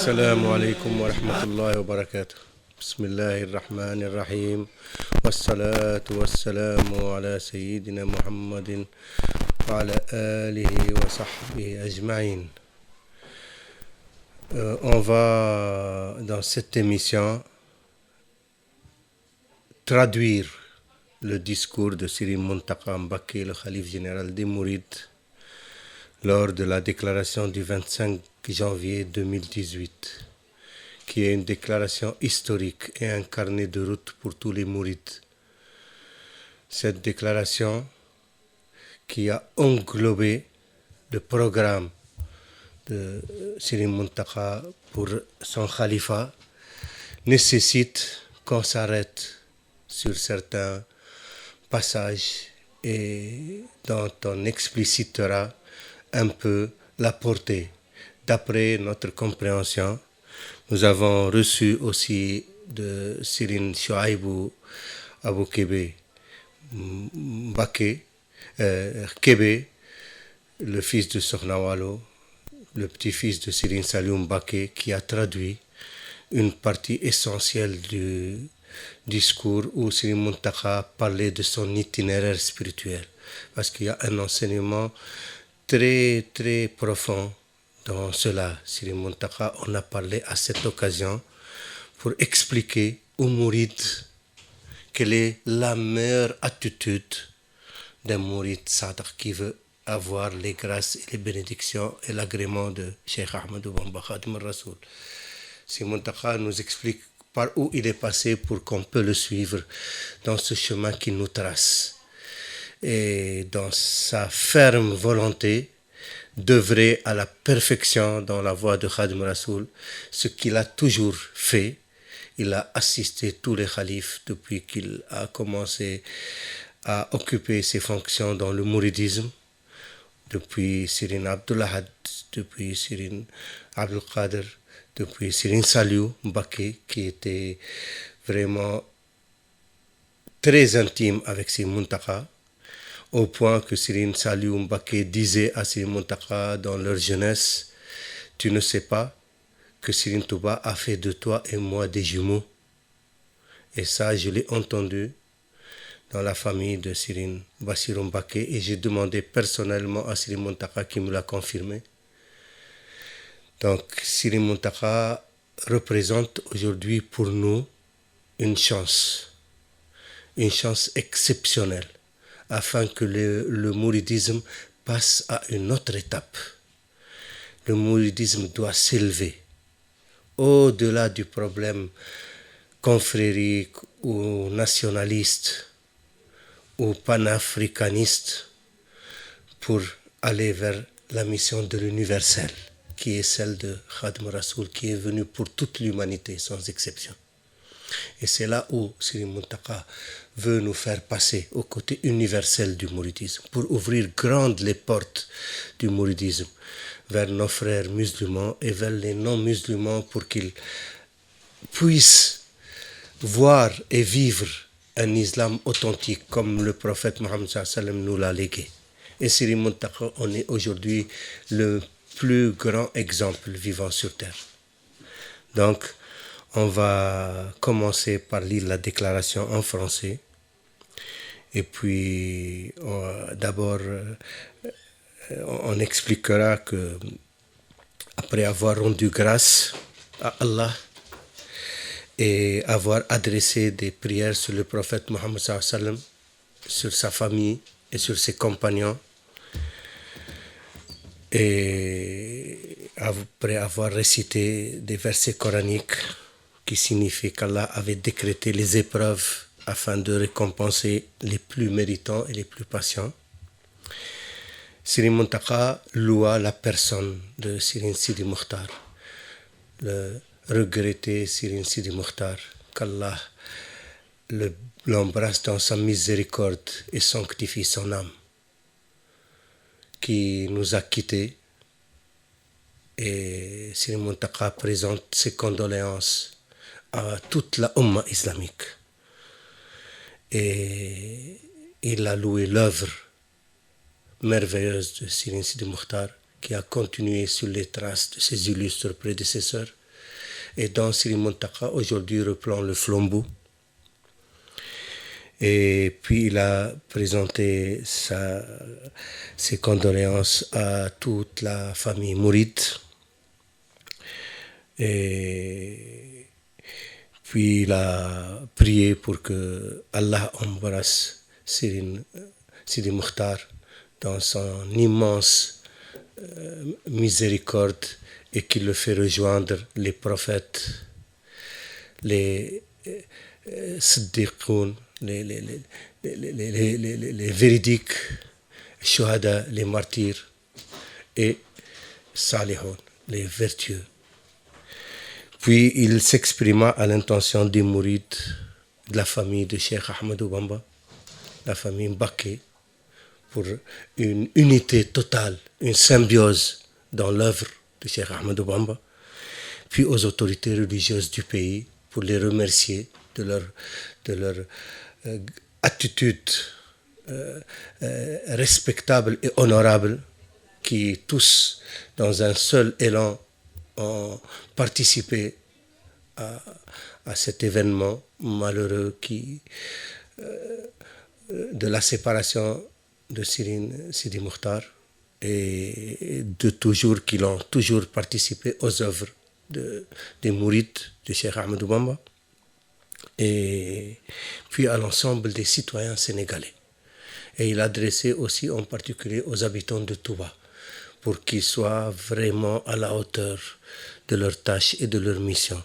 السلام عليكم ورحمة الله وبركاته. بسم الله الرحمن الرحيم، والصلاة والسلام على سيدنا محمد وعلى آله وصحبه أجمعين. On va dans cette émission traduire le discours de Serigne Mountakha Mbacké, le khalife général des Mourides, lors de la déclaration du 25 janvier 2018, qui est une déclaration historique et un carnet de route pour tous les mourides. Cette déclaration qui a englobé le programme de Serigne Mountakha pour son khalifa nécessite qu'on s'arrête sur certains passages et dont on explicitera un peu la portée. D'après notre compréhension, nous avons reçu aussi de Serigne Chouaïbou Abou Kébé Mbacké, Kébé, le fils de Sokhna Wallo, le petit-fils de Serigne Saliou Mbacké, qui a traduit une partie essentielle du discours où Serigne Mountakha parlait de son itinéraire spirituel, parce qu'il y a un enseignement très très profond dans cela. Serigne Mountakha on a parlé à cette occasion pour expliquer aux mourides quelle est la meilleure attitude d'un mouride sadiq qui veut avoir les grâces et les bénédictions et l'agrément de Cheikh Ahmadou Bamba Khadim Rassoul. Serigne Mountakha nous explique par où il est passé pour qu'on peut le suivre dans ce chemin qu'il nous trace, et dans sa ferme volonté d'œuvrer à la perfection dans la voie de Khadim Rassoul, ce qu'il a toujours fait. Il a assisté tous les khalifes depuis qu'il a commencé à occuper ses fonctions dans le mouridisme, depuis Serigne Abdoul Ahad, depuis Serigne Abdoul Qadir, depuis Serigne Saliou Mbacké, qui était vraiment très intime avec Serigne Mountakha, au point que Serigne Saliou Mbacké disait à Serigne Mountakha dans leur jeunesse: tu ne sais pas que Serigne Touba a fait de toi et moi des jumeaux. Et ça, je l'ai entendu dans la famille de Serigne Bassirou Mbacké, et j'ai demandé personnellement à Serigne Mountakha qui me l'a confirmé. Donc Serigne Mountakha représente aujourd'hui pour nous une chance exceptionnelle, afin que le mouridisme passe à une autre étape. Le mouridisme doit s'élever au-delà du problème confrérique ou nationaliste ou panafricaniste, pour aller vers la mission de l'universel, qui est celle de Khadim Rassoul, qui est venu pour toute l'humanité sans exception. Et c'est là où Serigne Mountakha veut nous faire passer au côté universel du mouridisme, pour ouvrir grandes les portes du mouridisme vers nos frères musulmans et vers les non-musulmans, pour qu'ils puissent voir et vivre un islam authentique comme le prophète Mohammed sallallahu alayhi wa sallam nous l'a légué. Et Serigne Mountakha on est aujourd'hui le plus grand exemple vivant sur terre. Donc on va commencer par lire la déclaration en français, et puis d'abord on expliquera que, après avoir rendu grâce à Allah et avoir adressé des prières sur le prophète Mohammed sallallahu alayhi wa sallam, sur sa famille et sur ses compagnons, et après avoir récité des versets coraniques qui signifient qu'Allah avait décrété les épreuves afin de récompenser les plus méritants et les plus patients, Siri Muntaka loua la personne de Sirin Sidi Mokhtar, le regretté Sirin Sidi Mokhtar, qu'Allah l'embrasse dans sa miséricorde et sanctifie son âme, qui nous a quittés. Et Sirin Muntaka présente ses condoléances à toute la Ummah islamique. Et il a loué l'œuvre merveilleuse de Sirin Sidi Mokhtar, qui a continué sur les traces de ses illustres prédécesseurs, et dont Sirin Muntaka aujourd'hui reprend le flambeau. Et puis il a présenté ses condoléances à toute la famille mouride. Et puis il a prié pour que Allah embrasse Sirin Sidi Mokhtar dans son immense miséricorde et qu'il le fait rejoindre les prophètes, les siddiqoun, les véridiques, shuhada, les martyrs, et salihoun, les vertueux. Puis il s'exprima à l'intention des mourides de la famille de Cheikh Ahmadou Bamba, la famille Mbaké, pour une unité totale, une symbiose dans l'œuvre de Cheikh Ahmadou Bamba, puis aux autorités religieuses du pays pour les remercier de leur attitude respectable et honorable, qui tous, dans un seul élan, ont participé à cet événement malheureux de la séparation de Sirin Sidi Mokhtar, et de toujours qu'ils ont toujours participé aux œuvres des mourides de Cheikh Ahmadou Bamba, et puis à l'ensemble des citoyens sénégalais. Et il adressait aussi en particulier aux habitants de Touba, pour qu'ils soient vraiment à la hauteur de leurs tâches et de leur mission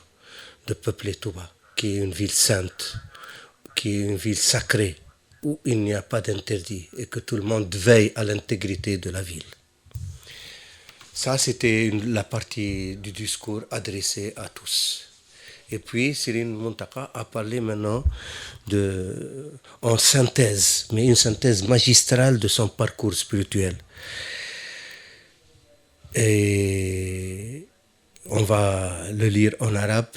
de peupler Touba, qui est une ville sainte, qui est une ville sacrée, où il n'y a pas d'interdit et que tout le monde veille à l'intégrité de la ville. Ça, c'était la partie du discours adressé à tous. Et puis, Sirin Muntaka a parlé maintenant en synthèse, mais une synthèse magistrale de son parcours spirituel. Et on va le lire en arabe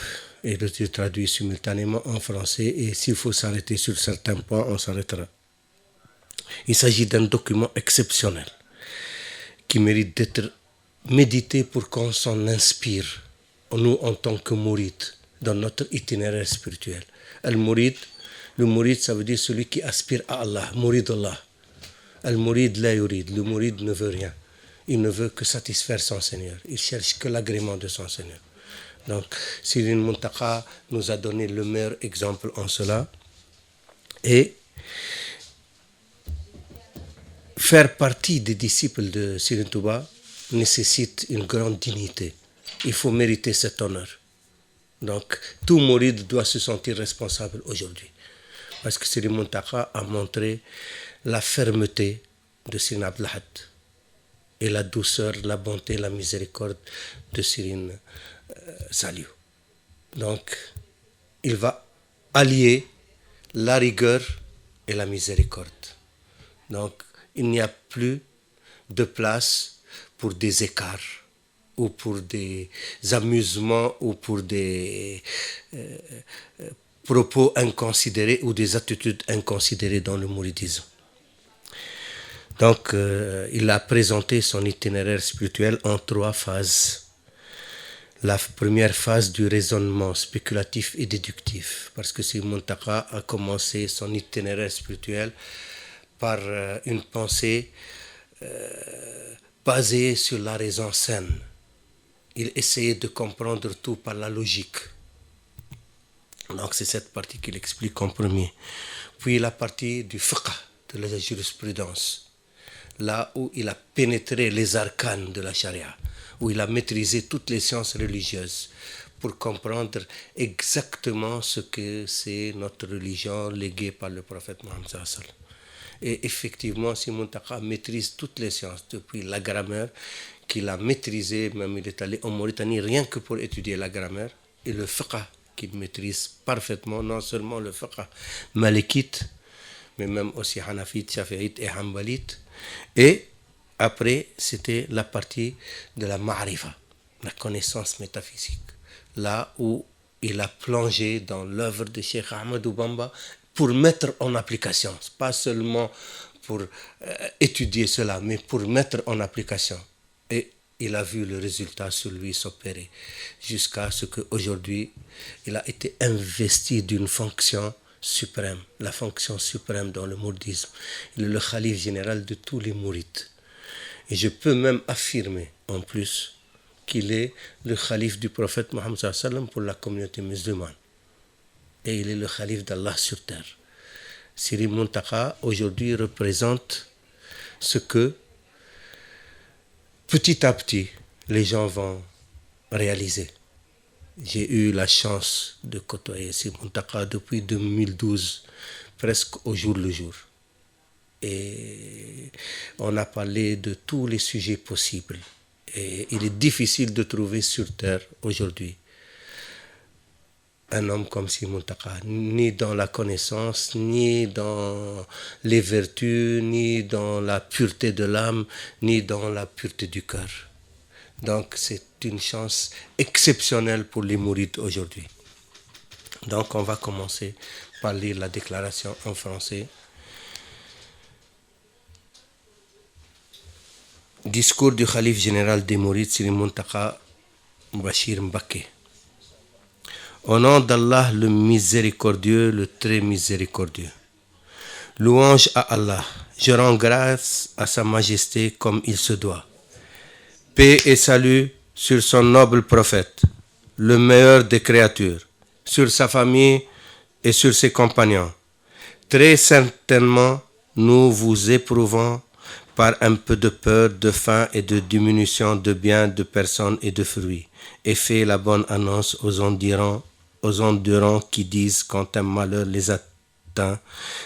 et le traduire simultanément en français, et s'il faut s'arrêter sur certains points, on s'arrêtera. Il s'agit d'un document exceptionnel qui mérite d'être médité pour qu'on s'en inspire, nous en tant que mourides, dans notre itinéraire spirituel. Le mourid, ça veut dire celui qui aspire à Allah, mourid Allah. Al-mourid la yurid, le mourid ne veut rien. Il ne veut que satisfaire son Seigneur. Il cherche que l'agrément de son Seigneur. Donc, Sirin Muntaka nous a donné le meilleur exemple en cela. Et faire partie des disciples de Sirin Touba nécessite une grande dignité. Il faut mériter cet honneur. Donc, tout mouride doit se sentir responsable aujourd'hui. Parce que Sirin Muntaka a montré la fermeté de Sirin Abdul Ahad et la douceur, la bonté, la miséricorde de Sirin Saliou. Donc, il va allier la rigueur et la miséricorde. Donc, il n'y a plus de place pour des écarts ou pour des amusements ou pour des propos inconsidérés ou des attitudes inconsidérées dans le mouridisme. Donc, il a présenté son itinéraire spirituel en 3 phases. La première phase du raisonnement spéculatif et déductif, parce que Sirin Muntaka a commencé son itinéraire spirituel par une pensée basée sur la raison saine. Il essayait de comprendre tout par la logique. Donc c'est cette partie qu'il explique en premier. Puis la partie du fiqh, de la jurisprudence, là où il a pénétré les arcanes de la charia, où il a maîtrisé toutes les sciences religieuses pour comprendre exactement ce que c'est notre religion léguée par le prophète Mohammed. Et effectivement, Si Muntaka maîtrise toutes les sciences, depuis la grammaire, qu'il a maîtrisé, même il est allé en Mauritanie rien que pour étudier la grammaire, et le fiqh qu'il maîtrise parfaitement, non seulement le fiqh malikite, mais même aussi hanafite, shafi'ite et hanbalite. Et après, c'était la partie de la ma'rifa, la connaissance métaphysique, là où il a plongé dans l'œuvre de Cheikh Ahmadou Bamba pour mettre en application, pas seulement pour étudier cela, mais pour mettre en application. Et il a vu le résultat sur lui s'opérer, jusqu'à ce qu'aujourd'hui, il a été investi d'une fonction suprême, la fonction suprême dans le mouridisme. Il est le khalife général de tous les mourides. Et je peux même affirmer, en plus, qu'il est le khalife du prophète Mohammed sallallahu alayhi wa sallam pour la communauté musulmane. Et il est le khalife d'Allah sur terre. Siri Muntaka, aujourd'hui, représente ce que, petit à petit, les gens vont réaliser. J'ai eu la chance de côtoyer Siri Muntaka depuis 2012, presque au jour le jour. Et on a parlé de tous les sujets possibles. Et il est difficile de trouver sur terre aujourd'hui un homme comme Siri Muntaka, ni dans la connaissance, ni dans les vertus, ni dans la pureté de l'âme, ni dans la pureté du cœur. Donc c'est une chance exceptionnelle pour les mourides aujourd'hui. Donc on va commencer par lire la déclaration en français. Discours du Khalife général des Mourides, Siri Muntaka Bachir Mbaké. Au nom d'Allah le miséricordieux, le très miséricordieux. Louange à Allah. Je rends grâce à sa majesté comme il se doit. Paix et salut sur son noble prophète, le meilleur des créatures, sur sa famille et sur ses compagnons. Très certainement, nous vous éprouvons par un peu de peur, de faim et de diminution de biens, de personnes et de fruits, et fait la bonne annonce aux endurants qui disent quand un malheur les atteint,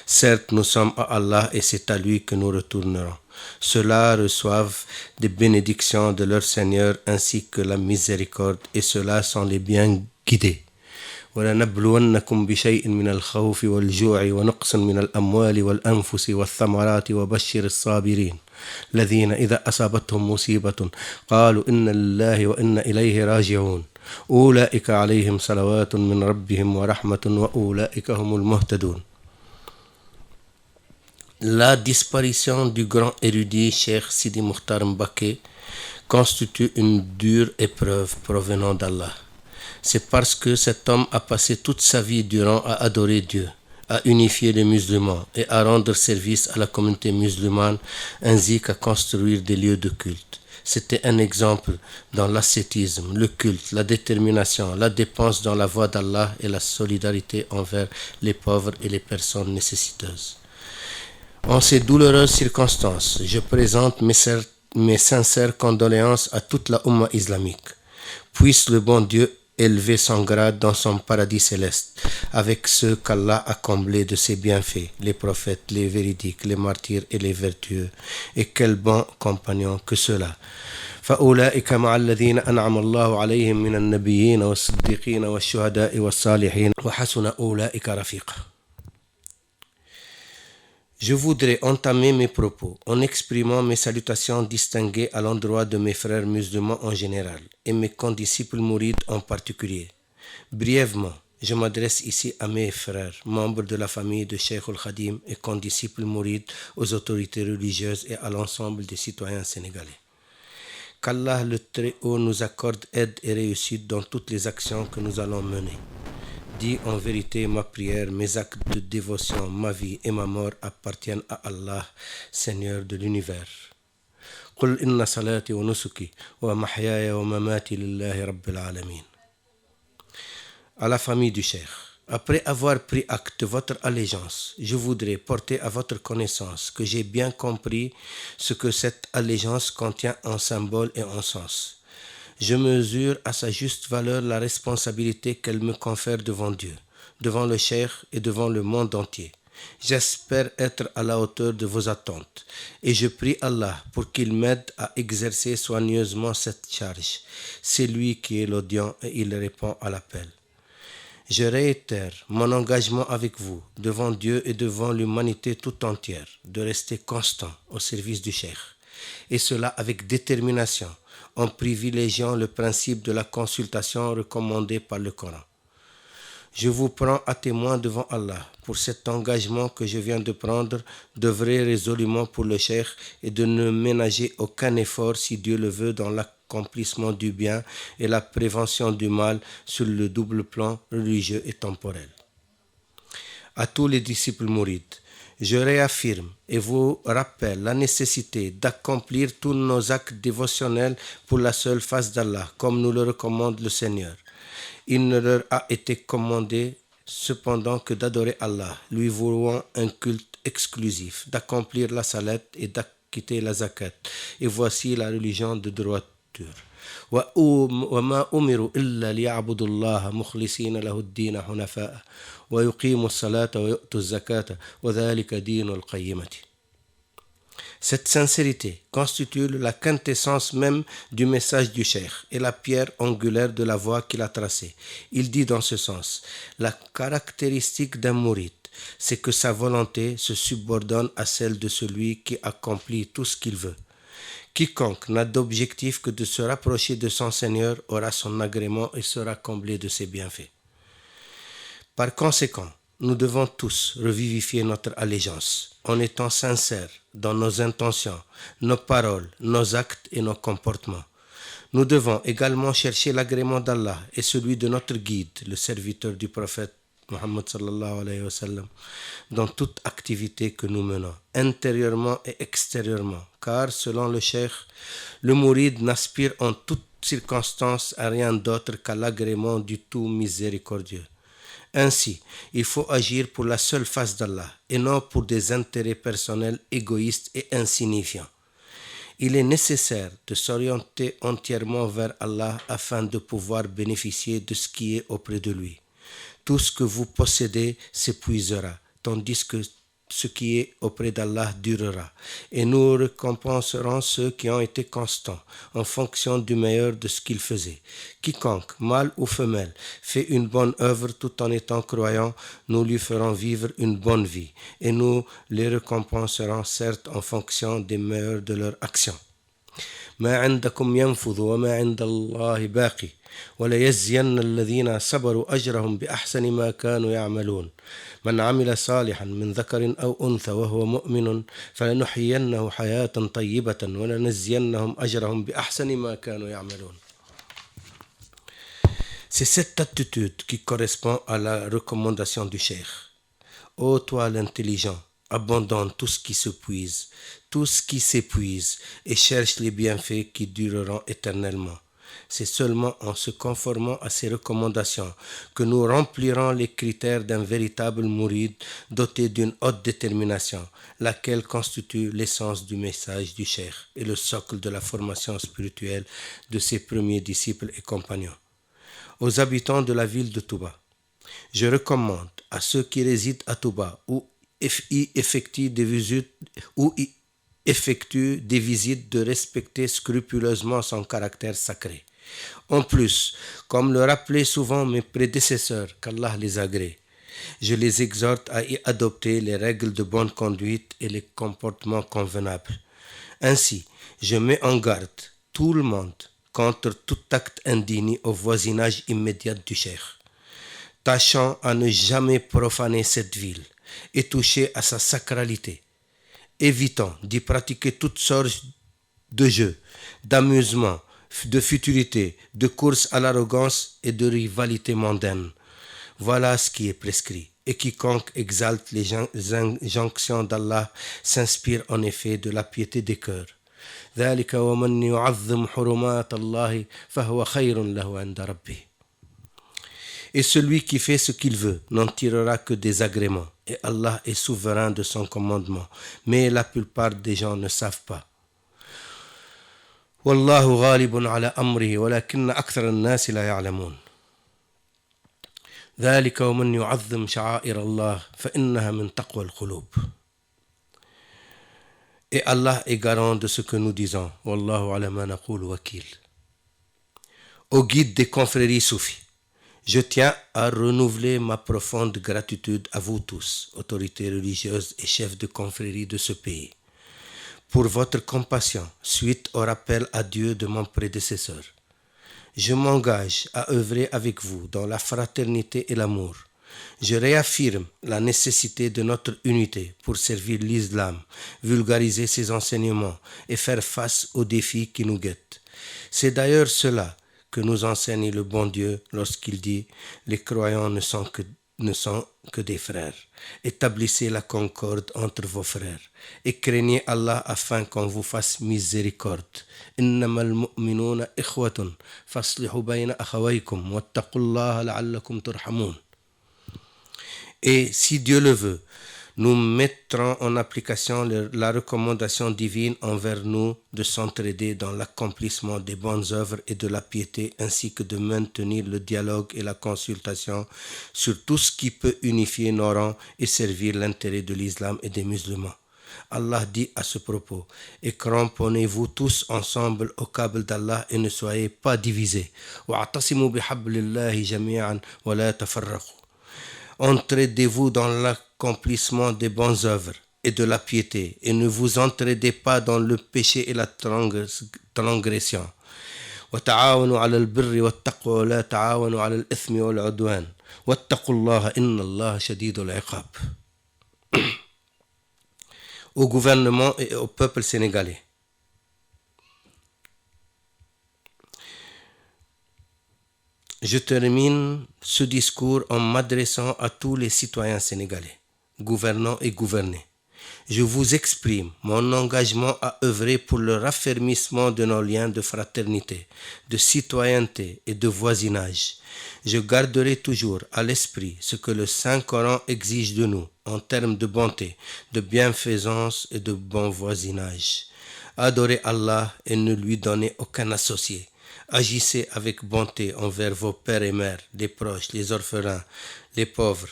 certes nous sommes à Allah et c'est à lui que nous retournerons. Ceux-là reçoivent des bénédictions de leur Seigneur ainsi que la miséricorde, et ceux-là sont les bien guidés. ولنبلونكم بشيء من الخوف والجوع ونقص من الأموال والأنفس والثمرات وبشر الصابرين الذين إذا أصابتهم مصيبة قالوا إنا لله وإنا إليه راجعون أولئك عليهم صلوات من ربهم ورحمة وأولئك هم المهتدون. La disparition du grand érudit Cheikh Sidi Mokhtar Mbaké constitue une dure épreuve provenant d'Allah. C'est parce que cet homme a passé toute sa vie durant à adorer Dieu, à unifier les musulmans et à rendre service à la communauté musulmane ainsi qu'à construire des lieux de culte. C'était un exemple dans l'ascétisme, le culte, la détermination, la dépense dans la voie d'Allah et la solidarité envers les pauvres et les personnes nécessiteuses. En ces douloureuses circonstances, je présente mes sincères condoléances à toute la Oumma islamique. Puisse le bon Dieu élever son grade dans son paradis céleste, avec ceux qu'Allah a comblés de ses bienfaits, les prophètes, les véridiques, les martyrs et les vertueux. Et quel bon compagnon que ceux-là. فأولئك مع الذين أنعم الله عليهم من النبيين والصديقين والشهداء والصالحين وحسن أولئك رفيقا. Je voudrais entamer mes propos en exprimant mes salutations distinguées à l'endroit de mes frères musulmans en général et mes condisciples mourides en particulier. Brièvement, je m'adresse ici à mes frères, membres de la famille de Cheikh al-Khadim et condisciples mourides, aux autorités religieuses et à l'ensemble des citoyens sénégalais. Qu'Allah le Très-Haut nous accorde aide et réussite dans toutes les actions que nous allons mener. Dis en vérité ma prière, mes actes de dévotion, ma vie et ma mort appartiennent à Allah, Seigneur de l'univers. قل إن صلاتي ونسكي ومحياي ومماتي لله رب العالمين. À la famille du Cheikh. Après avoir pris acte de votre allégeance, je voudrais porter à votre connaissance que j'ai bien compris ce que cette allégeance contient en symbole et en sens. Je mesure à sa juste valeur la responsabilité qu'elle me confère devant Dieu, devant le Cheikh et devant le monde entier. J'espère être à la hauteur de vos attentes et je prie Allah pour qu'il m'aide à exercer soigneusement cette charge. C'est lui qui est l'audient et il répond à l'appel. Je réitère mon engagement avec vous, devant Dieu et devant l'humanité tout entière, de rester constant au service du Cheikh, et cela avec détermination, en privilégiant le principe de la consultation recommandé par le Coran. Je vous prends à témoin devant Allah pour cet engagement que je viens de prendre, d'œuvrer résolument pour le Cheikh et de ne ménager aucun effort si Dieu le veut dans l'accomplissement du bien et la prévention du mal sur le double plan religieux et temporel. À tous les disciples mourides, je réaffirme et vous rappelle la nécessité d'accomplir tous nos actes dévotionnels pour la seule face d'Allah, comme nous le recommande le Seigneur. Il ne leur a été commandé cependant que d'adorer Allah, lui vouant un culte exclusif, d'accomplir la salat et d'acquitter la zakat. Et voici la religion de droiture. وما أمروا إلا ليعبدوا الله مخلصين له الدين حنفاء ويقيموا الصلاة ويؤتوا الزكاة وذلك دين القيمة. Cette sincérité constitue la quintessence même du message du Cheikh et la pierre angulaire de la voie qu'il a tracée. Il dit dans ce sens, la caractéristique d'un mouride, c'est que sa volonté se subordonne à celle de celui qui accomplit tout ce qu'il veut. Quiconque n'a d'objectif que de se rapprocher de son Seigneur aura son agrément et sera comblé de ses bienfaits. Par conséquent, nous devons tous revivifier notre allégeance en étant sincères dans nos intentions, nos paroles, nos actes et nos comportements. Nous devons également chercher l'agrément d'Allah et celui de notre guide, le serviteur du prophète Muhammad sallallahu alayhi wa sallam, dans toute activité que nous menons, intérieurement et extérieurement, car selon le Cheikh, le mouride n'aspire en toutes circonstances à rien d'autre qu'à l'agrément du tout miséricordieux. Ainsi, il faut agir pour la seule face d'Allah et non pour des intérêts personnels égoïstes et insignifiants. Il est nécessaire de s'orienter entièrement vers Allah afin de pouvoir bénéficier de ce qui est auprès de lui. Tout ce que vous possédez s'épuisera, tandis que ce qui est auprès d'Allah durera. Et nous récompenserons ceux qui ont été constants en fonction du meilleur de ce qu'ils faisaient. Quiconque, mâle ou femelle, fait une bonne œuvre tout en étant croyant, nous lui ferons vivre une bonne vie. Et nous les récompenserons certes en fonction des meilleurs de leurs actions. ما عندكم ينفذ وما عند الله باقي وليجزين الذين صبروا أجرهم بأحسن ما كانوا يعملون من عمل صالحا من ذكر أو أنثى وهو مؤمن فلنحيينه حياة طيبة ولنجزينهم أجرهم بأحسن ما كانوا يعملون. C'est cette attitude qui correspond à la recommandation du Cheikh. Ô toi l'intelligent, abandonne tout ce qui s'épuise, tout ce qui s'épuise et cherche les bienfaits qui dureront éternellement. C'est seulement en se conformant à ces recommandations que nous remplirons les critères d'un véritable mouride doté d'une haute détermination, laquelle constitue l'essence du message du Cheikh et le socle de la formation spirituelle de ses premiers disciples et compagnons. Aux habitants de la ville de Touba, je recommande à ceux qui résident à Touba ou y effectuent des visites de respecter scrupuleusement son caractère sacré. En plus, comme le rappelaient souvent mes prédécesseurs, qu'Allah les agrée, je les exhorte à y adopter les règles de bonne conduite et les comportements convenables. Ainsi, je mets en garde tout le monde contre tout acte indigne au voisinage immédiat du Cheikh, tâchant à ne jamais profaner cette ville et toucher à sa sacralité, évitant d'y pratiquer toutes sortes de jeux, d'amusements, de futilité, de courses à l'arrogance et de rivalité mondaine. Voilà ce qui est prescrit. Et quiconque exalte les injonctions d'Allah s'inspire en effet de la piété des cœurs. ذلك ومن يعظم حرمات الله فهو خير له عند ربه. Et celui qui fait ce qu'il veut n'en tirera que des agréments. Et Allah est souverain de son commandement. Mais la plupart des gens ne savent pas. Wallahu ghalibun ala amrihi walakinna akthara an-nas la ya'lamun. ذلك ومن يعظم شعائر الله فإنها من تقوى القلوب. Et Allah est garant de ce que nous disons. Wallahu ala ma naqul wakil. Au guide des confréries soufis, je tiens à renouveler ma profonde gratitude à vous tous, autorités religieuses et chefs de confrérie de ce pays, pour votre compassion suite au rappel à Dieu de mon prédécesseur. Je m'engage à œuvrer avec vous dans la fraternité et l'amour. Je réaffirme la nécessité de notre unité pour servir l'islam, vulgariser ses enseignements et faire face aux défis qui nous guettent. C'est d'ailleurs cela que nous enseigne le bon Dieu lorsqu'il dit « Les croyants ne sont que des frères. Établissez la concorde entre vos frères et craignez Allah afin qu'on vous fasse miséricorde. إنما المؤمنون إخوة فاصلحوا بين أخويكم واتقوا الله لعلكم ترحمون. Et si Dieu le veut, nous mettrons en application la recommandation divine envers nous de s'entraider dans l'accomplissement des bonnes œuvres et de la piété, ainsi que de maintenir le dialogue et la consultation sur tout ce qui peut unifier nos rangs et servir l'intérêt de l'islam et des musulmans. Allah dit à ce propos, et cramponnez-vous tous ensemble au câble d'Allah et ne soyez pas divisés. وَاعْتَصِمُوا بِحَبْلِ اللَّهِ جَمِيعًا وَلَا تَفَرَّقُوا. Entraidez-vous dans l'accomplissement des bonnes œuvres et de la piété, et ne vous entraidez pas dans le péché et la transgression. وتعاونوا على البر والتقوى ولا تعاونوا على الإثم والعدوان واتقوا الله إن الله شديد العقاب. Au gouvernement et au peuple sénégalais. Je termine ce discours en m'adressant à tous les citoyens sénégalais, gouvernants et gouvernés. Je vous exprime mon engagement à œuvrer pour le raffermissement de nos liens de fraternité, de citoyenneté et de voisinage. Je garderai toujours à l'esprit ce que le Saint-Coran exige de nous en termes de bonté, de bienfaisance et de bon voisinage. Adorez Allah et ne lui donnez aucun associé. Agissez avec bonté envers vos pères et mères, les proches, les orphelins, les pauvres,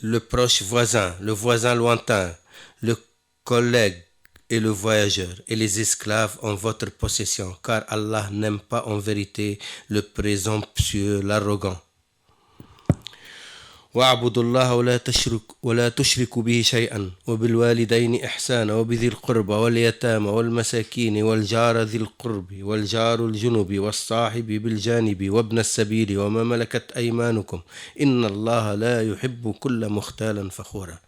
le proche voisin, le voisin lointain, le collègue et le voyageur, et les esclaves en votre possession, car Allah n'aime pas en vérité le présomptueux, l'arrogant. واعبدوا الله ولا تشركوا به شيئا وبالوالدين إحسانا وبذي القربى واليتامى والمساكين والجار ذي القرب والجار الجنب والصاحب بالجانب وابن السبيل وما ملكت أيمانكم إن الله لا يحب كل مختال فخورا.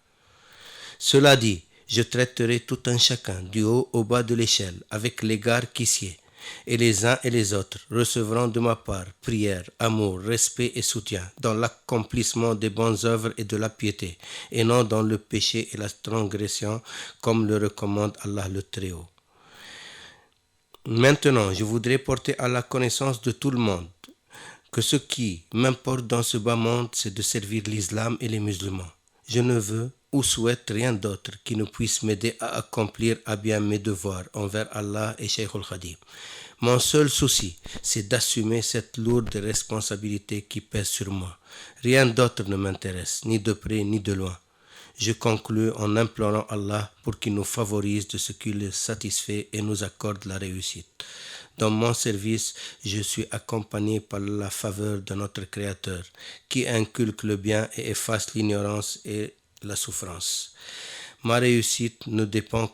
Cela dit, je traiterai tout un chacun du haut au bas de l'échelle avec l'égard qui sied, et les uns et les autres recevront de ma part prière, amour, respect et soutien dans l'accomplissement des bonnes œuvres et de la piété, et non dans le péché et la transgression, comme le recommande Allah le Très-Haut. Maintenant, je voudrais porter à la connaissance de tout le monde que ce qui m'importe dans ce bas monde, c'est de servir l'islam et les musulmans. Je ne veux ou souhaite rien d'autre qui ne puisse m'aider à accomplir à bien mes devoirs envers Allah et Cheikh al-Khadim. Mon seul souci, c'est d'assumer cette lourde responsabilité qui pèse sur moi. Rien d'autre ne m'intéresse, ni de près ni de loin. Je conclus en implorant Allah pour qu'il nous favorise de ce qui le satisfait et nous accorde la réussite. Dans mon service, je suis accompagné par la faveur de notre Créateur, qui inculque le bien et efface l'ignorance et la souffrance. Ma réussite ne dépend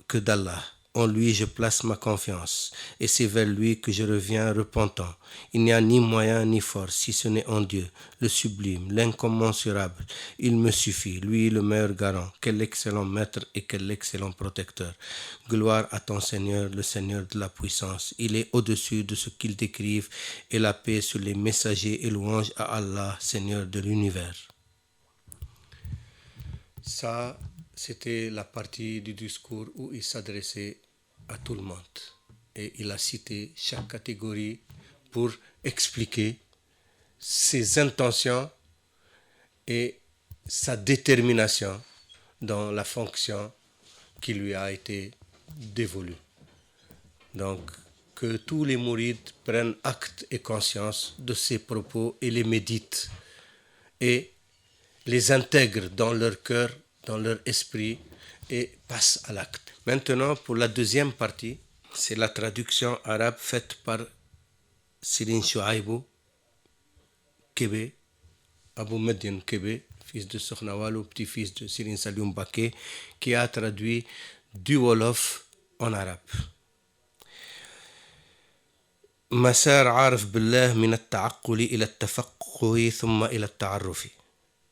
que d'Allah. En lui, je place ma confiance, et c'est vers lui que je reviens repentant. Il n'y a ni moyen ni force, si ce n'est en Dieu, le sublime, l'incommensurable. Il me suffit, lui le meilleur garant. Quel excellent maître et quel excellent protecteur. Gloire à ton Seigneur, le Seigneur de la puissance. Il est au-dessus de ce qu'ils décrivent, et la paix sur les messagers et louange à Allah, Seigneur de l'univers. Ça, c'était la partie du discours où il s'adressait à tout le monde. Et il a cité chaque catégorie pour expliquer ses intentions et sa détermination dans la fonction qui lui a été dévolue. Donc, que tous les mourides prennent acte et conscience de ces propos et les méditent et les intègrent dans leur cœur, dans leur esprit et passent à l'acte. Maintenant, pour la deuxième partie, c'est la traduction arabe faite par Céline Chouaïbou Kébé, Abou Medine Kébé, fils de Sohnawalo, petit-fils de Céline Salioum Baké, qui a traduit du Wolof en arabe. مسار عارف بالله من التعقل إلى التفقه ثم إلى التعرف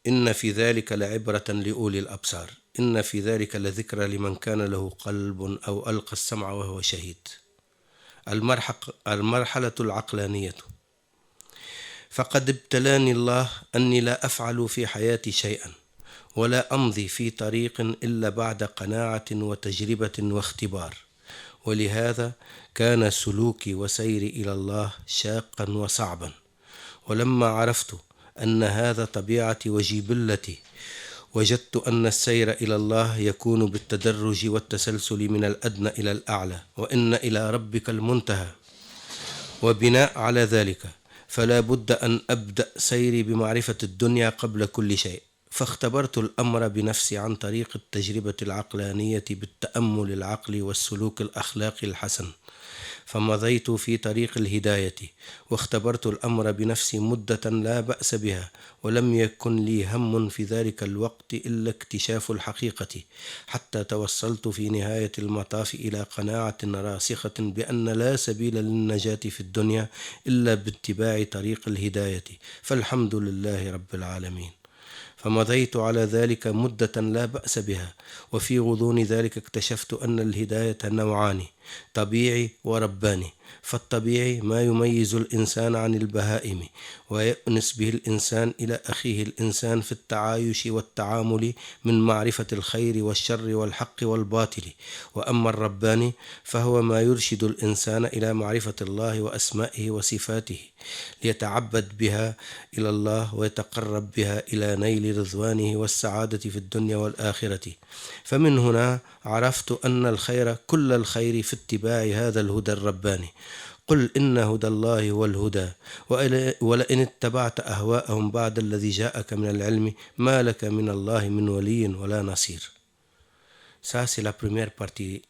إن في ذلك لعبرة لأولي الأبصار إن في ذلك لذكرى لمن كان له قلب أو ألقى السمع وهو شهيد. المرحلة العقلانية. فقد ابتلاني الله أني لا أفعل في حياتي شيئا ولا أمضي في طريق إلا بعد قناعة وتجربة واختبار، ولهذا كان سلوكي وسيري إلى الله شاقا وصعبا. ولما عرفت أن هذا طبيعتي وجبلتي وجدت أن السير إلى الله يكون بالتدرج والتسلسل من الأدنى إلى الأعلى وإن إلى ربك المنتهى. وبناء على ذلك فلا بد أن أبدأ سيري بمعرفة الدنيا قبل كل شيء. فاختبرت الأمر بنفسي عن طريق التجربة العقلانية بالتأمل العقلي والسلوك الأخلاقي الحسن، فمضيت في طريق الهداية واختبرت الأمر بنفسي مدة لا بأس بها، ولم يكن لي هم في ذلك الوقت إلا اكتشاف الحقيقة، حتى توصلت في نهاية المطاف إلى قناعة راسخة بأن لا سبيل للنجاة في الدنيا إلا باتباع طريق الهداية، فالحمد لله رب العالمين. فمضيت على ذلك مدة لا بأس بها، وفي غضون ذلك اكتشفت أن الهداية نوعان: طبيعي ورباني. فالطبيعي ما يميز الإنسان عن البهائم ويؤنس به الإنسان إلى أخيه الإنسان في التعايش والتعامل من معرفة الخير والشر والحق والباطل. وأما الرباني فهو ما يرشد الإنسان إلى معرفة الله وأسمائه وصفاته ليتعبد بها إلى الله ويتقرب بها إلى نيل رضوانه والسعادة في الدنيا والآخرة. فمن هنا عرفت أن الخير كل الخير في اتباع هذا الهدى الرباني. قل إن هدى الله هو الهدى ولئن اتبعت أهواءهم بعد الذي جاءك من العلم ما لك من الله من ولي ولا نصير. Ça, c'est la première partie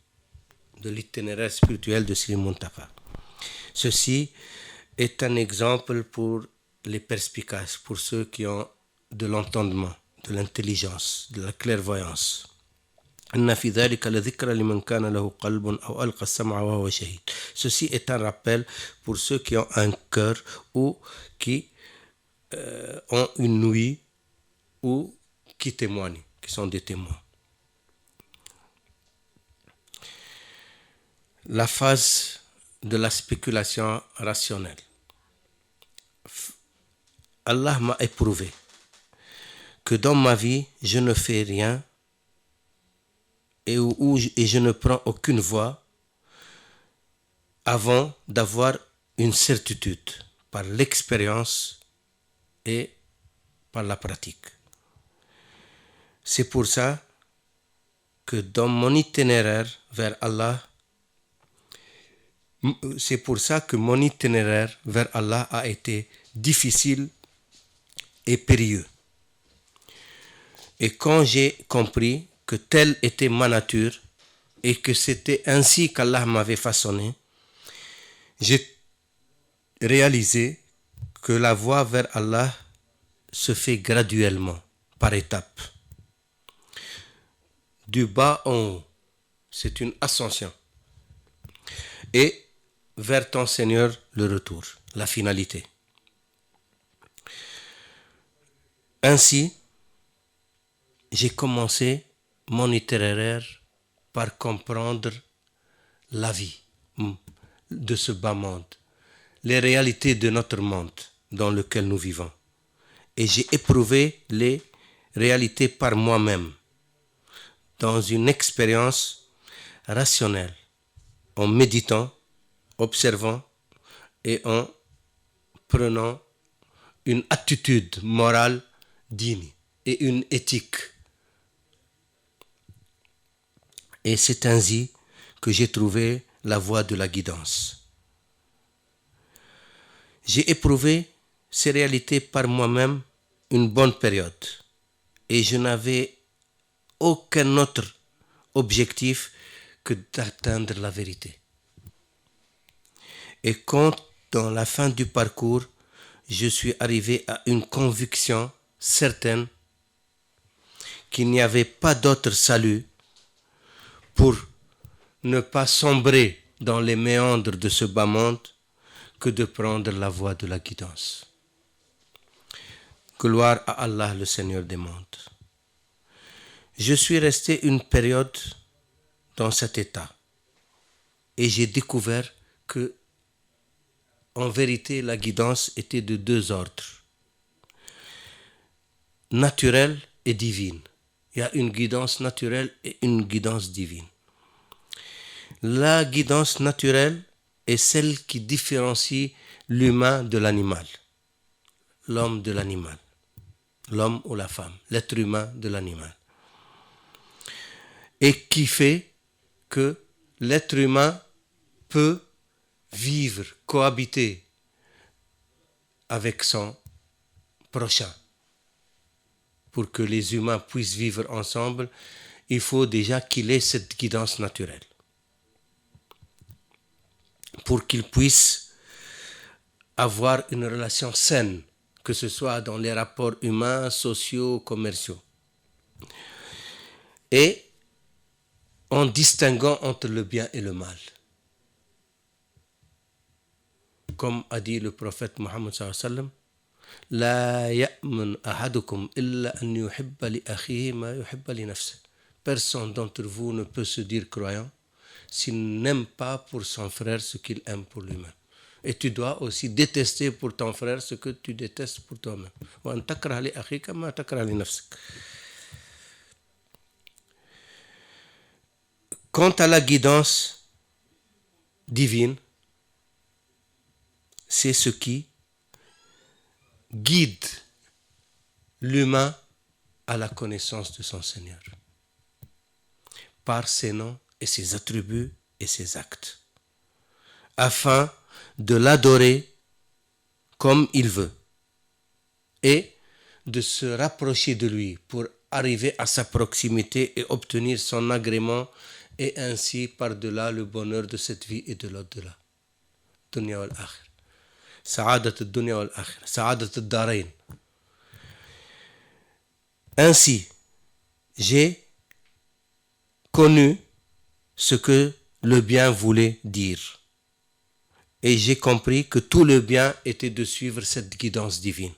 de l'itinéraire spirituel de Sri Muntaka. Ceci est un exemple pour les perspicaces, pour ceux qui ont de l'entendement, de l'intelligence, de la clairvoyance. إن في ذلك لذكرى لمن كان له قلب أو ألقى السمع وهو شهيد. Ceci est un rappel pour ceux qui ont un cœur ou qui ont une ouïe ou qui témoignent, qui sont des témoins. La phase de la spéculation rationnelle. Allah m'a éprouvé que dans ma vie, je ne fais rien et je ne prends aucune voie avant d'avoir une certitude par l'expérience et par la pratique. C'est pour ça que dans mon itinéraire vers Allah, c'est pour ça que mon itinéraire vers Allah a été difficile et périlleux. Et quand j'ai compris que telle était ma nature et que c'était ainsi qu'Allah m'avait façonné, j'ai réalisé que la voie vers Allah se fait graduellement, par étapes. Du bas en haut, c'est une ascension. Et vers ton Seigneur, le retour, la finalité. Ainsi, j'ai commencé mon itinéraire par comprendre la vie de ce bas monde, les réalités de notre monde dans lequel nous vivons. Et j'ai éprouvé les réalités par moi-même, dans une expérience rationnelle, en méditant, observant et en prenant une attitude morale digne et une éthique. Et c'est ainsi que j'ai trouvé la voie de la guidance. J'ai éprouvé ces réalités par moi-même une bonne période et je n'avais aucun autre objectif que d'atteindre la vérité. Et quand, dans la fin du parcours, je suis arrivé à une conviction certaine qu'il n'y avait pas d'autre salut pour ne pas sombrer dans les méandres de ce bas monde que de prendre la voie de la guidance. Gloire à Allah, le Seigneur des mondes. Je suis resté une période dans cet état et j'ai découvert que, en vérité, la guidance était de deux ordres, naturelle et divine. Il y a une guidance naturelle et une guidance divine. La guidance naturelle est celle qui différencie l'humain de l'animal, l'homme de l'animal, l'homme ou la femme, l'être humain de l'animal. Et qui fait que l'être humain peut vivre, cohabiter avec son prochain. Pour que les humains puissent vivre ensemble, il faut déjà qu'il ait cette guidance naturelle. Pour qu'ils puissent avoir une relation saine, que ce soit dans les rapports humains, sociaux, commerciaux. Et en distinguant entre le bien et le mal. Comme a dit le prophète Mohammed sallallahu alayhi wa sallam, لا يأمن أحدكم إلا أن يحب لأخيه ما يحب لنفسه. Personne d'entre vous ne peut se dire croyant s'il n'aime pas pour son frère ce qu'il aime pour lui-même. Et tu dois aussi détester pour ton frère ce que tu détestes pour toi-même. وأن تكره لأخيك ما تكره لنفسك. Quant à la guidance divine, c'est ce qui guide l'humain à la connaissance de son Seigneur, par ses noms et ses attributs et ses actes, afin de l'adorer comme il veut et de se rapprocher de lui pour arriver à sa proximité et obtenir son agrément et ainsi par-delà le bonheur de cette vie et de l'au-delà. Dunya wal akhir. Sa'adat al-dunya wal akhir. Sa'adat al-darain. Ainsi, j'ai connu ce que le bien voulait dire. Et j'ai compris que tout le bien était de suivre cette guidance divine.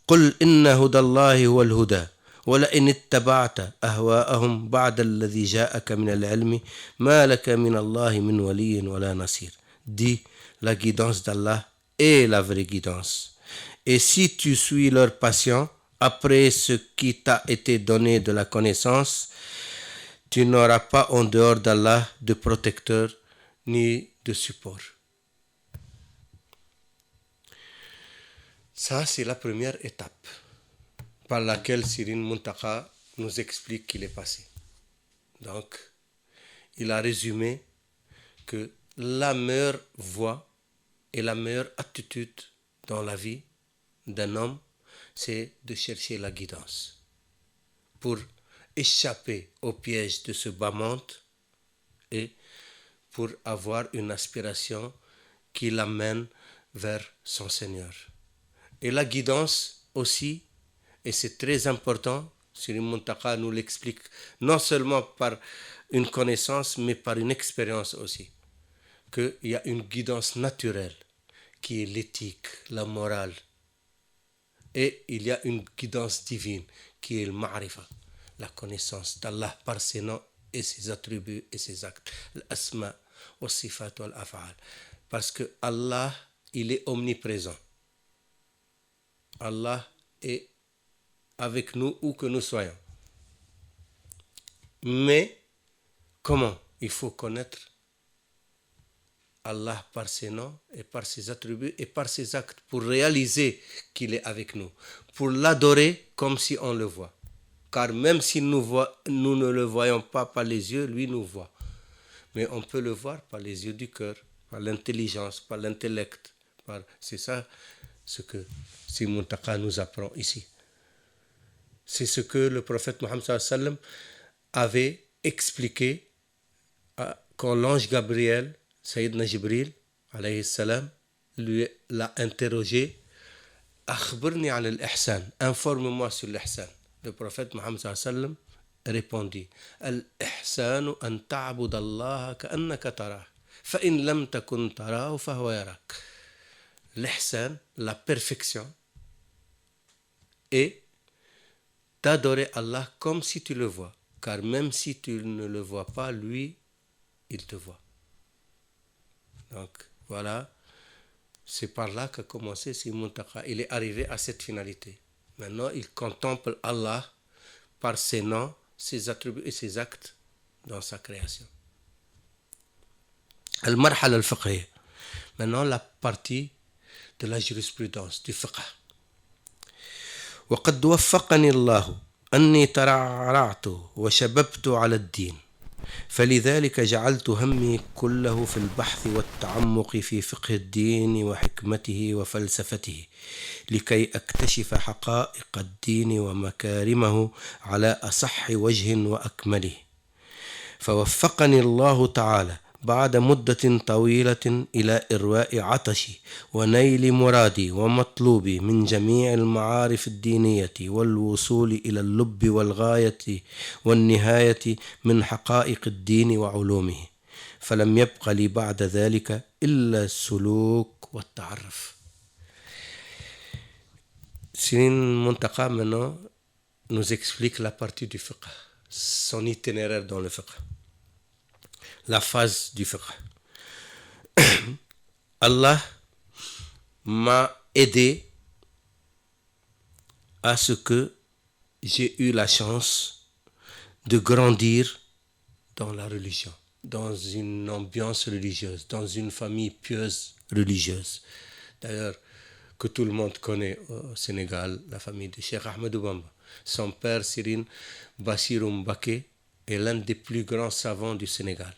قل إن هدى الله هو الهدى ولئن اتبعت أهواءهم بعد الذي جاءك من العلم ما لك من الله من ولي ولا نصير. Dis, la guidance d'Allah est la vraie guidance. Et si tu suis leur passion, après ce qui t'a été donné de la connaissance, tu n'auras pas en dehors d'Allah de protecteur ni de support. Ça, c'est la première étape par laquelle Serigne Mountakha nous explique qu'il est passé. Donc, il a résumé que la meilleure voie et la meilleure attitude dans la vie d'un homme, c'est de chercher la guidance pour échapper au piège de ce bas monde et pour avoir une aspiration qui l'amène vers son Seigneur. Et la guidance aussi, et c'est très important, Serigne Mountakha nous l'explique non seulement par une connaissance, mais par une expérience aussi, qu'il y a une guidance naturelle qui est l'éthique, la morale, et il y a une guidance divine qui est le ma'rifa, la connaissance d'Allah par ses noms et ses attributs et ses actes, l'asma, wa sifat wal af'al, parce que Allah, il est omniprésent. Allah est avec nous où que nous soyons. Mais comment? Il faut connaître Allah par ses noms et par ses attributs et par ses actes pour réaliser qu'il est avec nous, pour l'adorer comme si on le voit. Car même si nous ne le voyons pas par les yeux, lui nous voit. Mais on peut le voir par les yeux du cœur, par l'intelligence, par l'intellect. C'est ça ce que Sidi Muntaka nous apprend ici. C'est ce que le prophète Mohammed sallallahu alayhi wa sallam avait expliqué quand l'ange Gabriel, Sayyidina Jibril, alayhi salam, lui l'a interrogé, Akhbirni an al-ihsan, informe-moi sur l'ihsan. Le prophète Mohammed sallallahu alayhi wa sallam répondit, Al-ihsanu an ta'bud Allah ka'annaka tarah, fa in lam takun tarahu fa huwa yarak. L'ihsan, la perfection, est d'adorer Allah comme si tu le vois. Car même si tu ne le vois pas, lui, il te voit. Donc, voilà. C'est par là qu'a commencé Sidi Muntaka. Il est arrivé à cette finalité. Maintenant, il contemple Allah par ses noms, ses attributs et ses actes dans sa création. Al-Marhala al-Fiqhiyya. Maintenant, la partie de la jurisprudence, du fiqh. وقد وفقني الله أني ترعرعت وشببت على الدين فلذلك جعلت همي كله في البحث والتعمق في فقه الدين وحكمته وفلسفته لكي أكتشف حقائق الدين ومكارمه على أصح وجه وأكمله فوفقني الله تعالى بعد مدة طويلة إلى إرواء عطشي ونيل مرادي ومطلوبي من جميع المعارف الدينية والوصول إلى اللب والغاية والنهاية من حقائق الدين وعلومه فلم يبق لي بعد ذلك إلا السلوك والتعرف. Sidi Muntaka maintenant nous explique la partie du fiqh, son itinéraire dans le fiqh. La phase du fiqh. Allah m'a aidé à ce que j'ai eu la chance de grandir dans la religion, dans une ambiance religieuse, dans une famille pieuse religieuse. D'ailleurs, que tout le monde connaît au Sénégal, la famille de Cheikh Ahmadou Bamba. Son père, Sidi Bassirou Mbacké, est l'un des plus grands savants du Sénégal.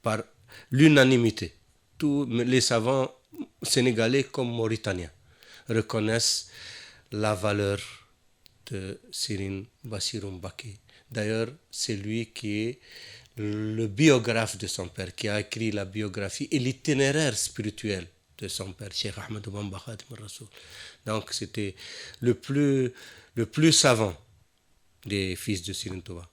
Par l'unanimité, tous les savants sénégalais comme mauritaniens reconnaissent la valeur de Sidi Bassirou Mbacké. D'ailleurs, c'est lui qui est le biographe de son père, qui a écrit la biographie et l'itinéraire spirituel de son père, Cheikh Ahmadou Bamba Khadim al-Rasoul. Donc, c'était le plus savant des fils de Serigne Touba.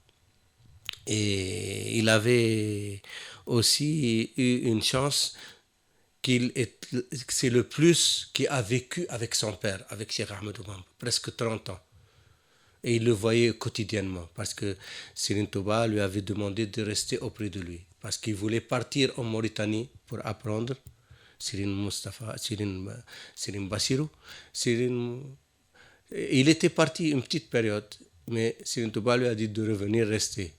Et il avait aussi eu une chance c'est le plus qui a vécu avec son père, avec Cheikh Ahmadou Bamba, presque 30 ans. Et il le voyait quotidiennement parce que Serigne Touba lui avait demandé de rester auprès de lui parce qu'il voulait partir en Mauritanie pour apprendre. Serigne Bassirou. Il était parti une petite période, mais Serigne Touba lui a dit de revenir rester.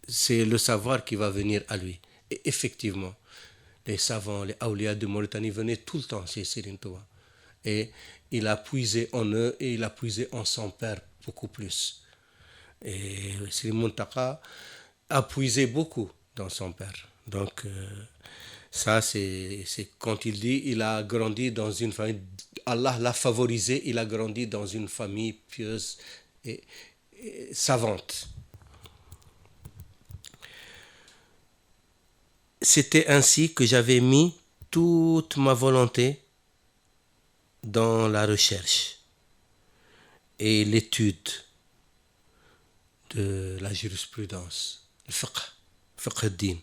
C'est le savoir qui va venir à lui. Et effectivement, les savants, les awliya de Mauritanie venaient tout le temps chez Serigne Touba. Et il a puisé en eux et il a puisé en son père beaucoup plus. Et Sidi Muntaka a puisé beaucoup dans son père. Donc, ça, c'est quand il dit il a grandi dans une famille, Allah l'a favorisé, il a grandi dans une famille pieuse et savante. C'était ainsi que j'avais mis toute ma volonté dans la recherche et l'étude de la jurisprudence, le fiqh ad-din,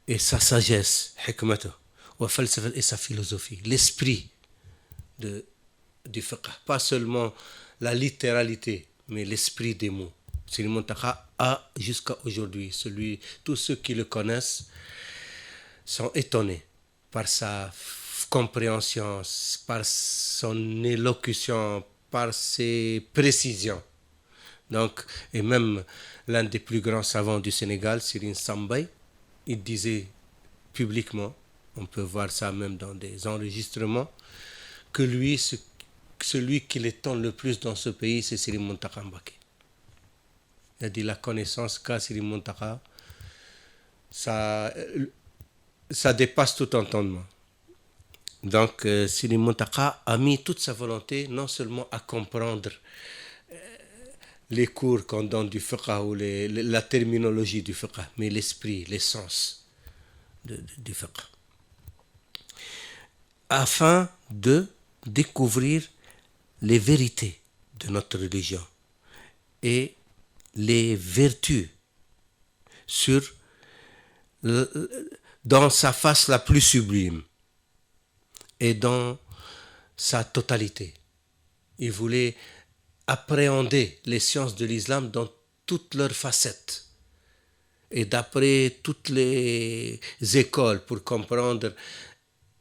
et sa sagesse, hikmata, wa falsafa et sa philosophie, l'esprit du fiqh, pas seulement la littéralité, mais l'esprit des mots. Sidi Muntaka a jusqu'à aujourd'hui, tous ceux qui le connaissent sont étonnés par sa compréhension, par son élocution, par ses précisions. Donc, et même l'un des plus grands savants du Sénégal, Serigne Sambay, il disait publiquement, on peut voir ça même dans des enregistrements, que lui, celui qui l'étonne le plus dans ce pays, c'est Sidi Muntaka Mbacké. Il a dit la connaissance qu'a Sidi Muntaka, ça dépasse tout entendement. Donc, Sidi Muntaka a mis toute sa volonté non seulement à comprendre les cours qu'on donne du fiqh ou la terminologie du fiqh, mais l'esprit, l'essence du fiqh, afin de découvrir les vérités de notre religion et les vertus dans sa face la plus sublime et dans sa totalité. Il voulait appréhender les sciences de l'islam dans toutes leurs facettes et d'après toutes les écoles pour comprendre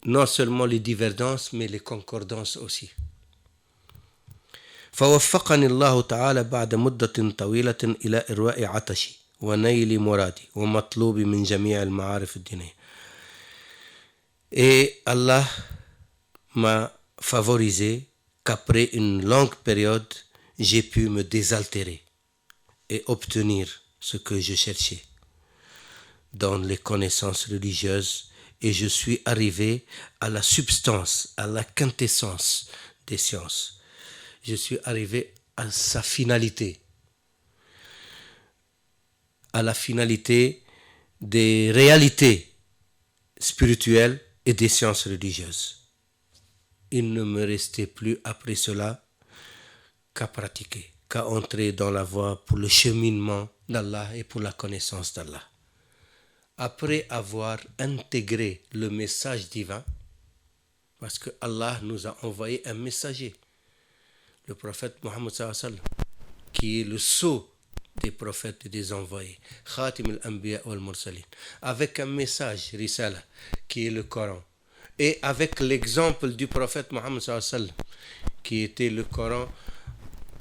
non seulement les divergences mais les concordances aussi. فوفقني الله تعالى بعد مدة طويلة إلى إرواء عطشي ونيل مرادي ومطلوبي من جميع المعارف الدينية. Et Allah m'a favorisé qu'après une longue période, j'ai pu me désaltérer et obtenir ce que je cherchais dans les connaissances religieuses, et je suis arrivé à la substance, à la quintessence des sciences. Je suis arrivé à sa finalité, à la finalité des réalités spirituelles et des sciences religieuses. Il ne me restait plus après cela qu'à pratiquer, qu'à entrer dans la voie pour le cheminement d'Allah et pour la connaissance d'Allah. Après avoir intégré le message divin, parce que Allah nous a envoyé un messager, le prophète Mohammed sallallahu alayhi wa sallam, qui est le sceau des prophètes et des envoyés, Khatim al-Anbiya wal-Mursalin, avec un message, Risala, qui est le Coran, et avec l'exemple du prophète Mohammed sallallahu alayhi wa sallam, qui était le Coran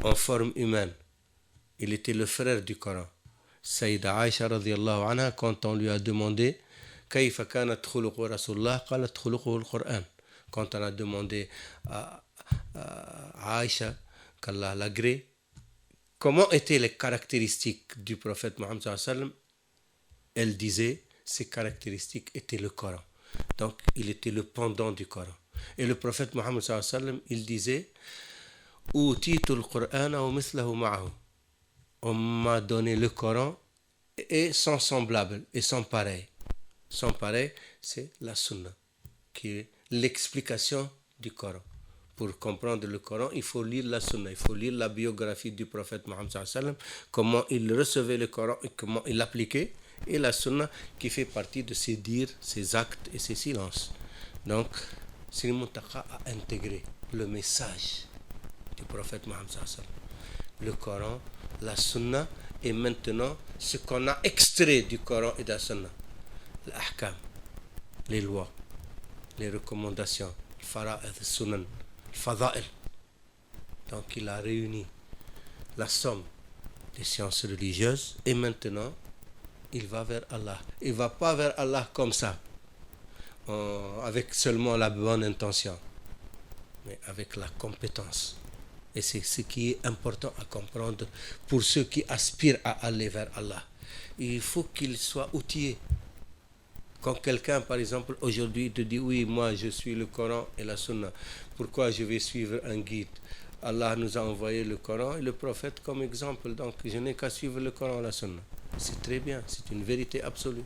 en forme humaine. Il était le frère du Coran. Sayyida Aïcha radiyallahu anha, quand on lui a demandé كيف كانت خلق رسول الله قالت خلقه القرآن. Quand on a demandé à Aïcha, qu'Allah l'agrée, comment étaient les caractéristiques du prophète Mohammed sallallahu alayhi wa sallam, elle disait ses caractéristiques étaient le Coran. Donc il était le pendant du Coran. Et le prophète Mohammed sallallahu alayhi wa sallam, il disait أوتيت القرآن ومثله معه. On m'a donné le Coran et son semblable et son pareil. Son pareil, c'est la Sunna, qui est l'explication du Coran. Pour comprendre le Coran, il faut lire la Sunna, il faut lire la biographie du prophète Mohammed sallallahu alayhi wa sallam, comment il recevait le Coran et comment il l'appliquait, et la Sunna qui fait partie de ses dires, ses actes et ses silences. Donc, Sidi Muntaka a intégré le message du prophète Mohammed sallallahu alayhi wa sallam, le Coran, la Sunna, et maintenant ce qu'on a extrait du Coran et de la Sunna, l'ahkam, les lois, les recommandations, le fara'id, le sunan, le fada'il. Donc il a réuni la somme des sciences religieuses et maintenant il va vers Allah. Il ne va pas vers Allah comme ça, avec seulement la bonne intention, mais avec la compétence. Et c'est ce qui est important à comprendre pour ceux qui aspirent à aller vers Allah. Il faut qu'ils soient outillés. Quand quelqu'un, par exemple, aujourd'hui te dit « Oui, moi je suis le Coran et la Sunna, pourquoi je vais suivre un guide ?» Allah nous a envoyé le Coran et le prophète comme exemple, donc je n'ai qu'à suivre le Coran et la Sunna. C'est très bien, c'est une vérité absolue.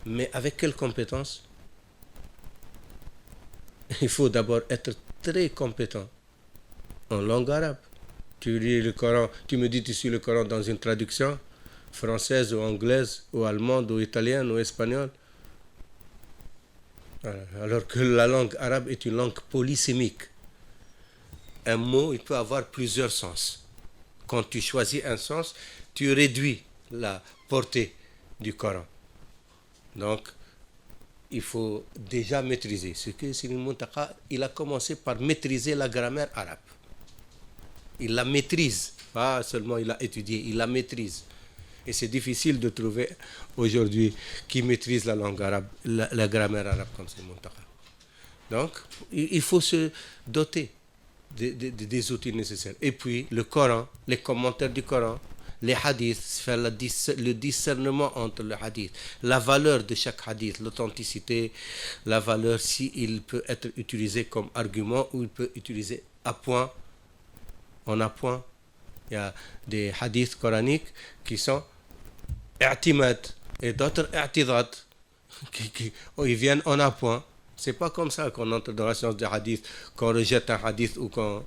Mais avec quelle compétence? Il faut d'abord être très compétent en langue arabe. Tu lis le Coran, tu me dis tu suis le Coran dans une traduction française ou anglaise ou allemande ou italienne ou espagnole, alors que la langue arabe est une langue polysémique. Un mot, il peut avoir plusieurs sens. Quand tu choisis un sens, tu réduis la portée du Coran. Donc il faut déjà maîtriser. Ce que Sidi Muntaka, il a commencé par maîtriser la grammaire arabe. Il la maîtrise, pas seulement il a étudié, il la maîtrise. Et c'est difficile de trouver aujourd'hui qui maîtrise la langue arabe, la grammaire arabe comme c'est Muntaka. Donc, il faut se doter des outils nécessaires. Et puis, le Coran, les commentaires du Coran, les hadiths, faire le discernement entre le hadith, la valeur de chaque hadith, l'authenticité, la valeur, s'il peut être utilisé comme argument ou il peut utiliser à point, en appoint. Il y a des hadiths coraniques qui sont i'timad et d'autres i'tidat, ils viennent en appoint. C'est pas comme ça qu'on entre dans la science des hadiths, qu'on rejette un hadith ou qu'on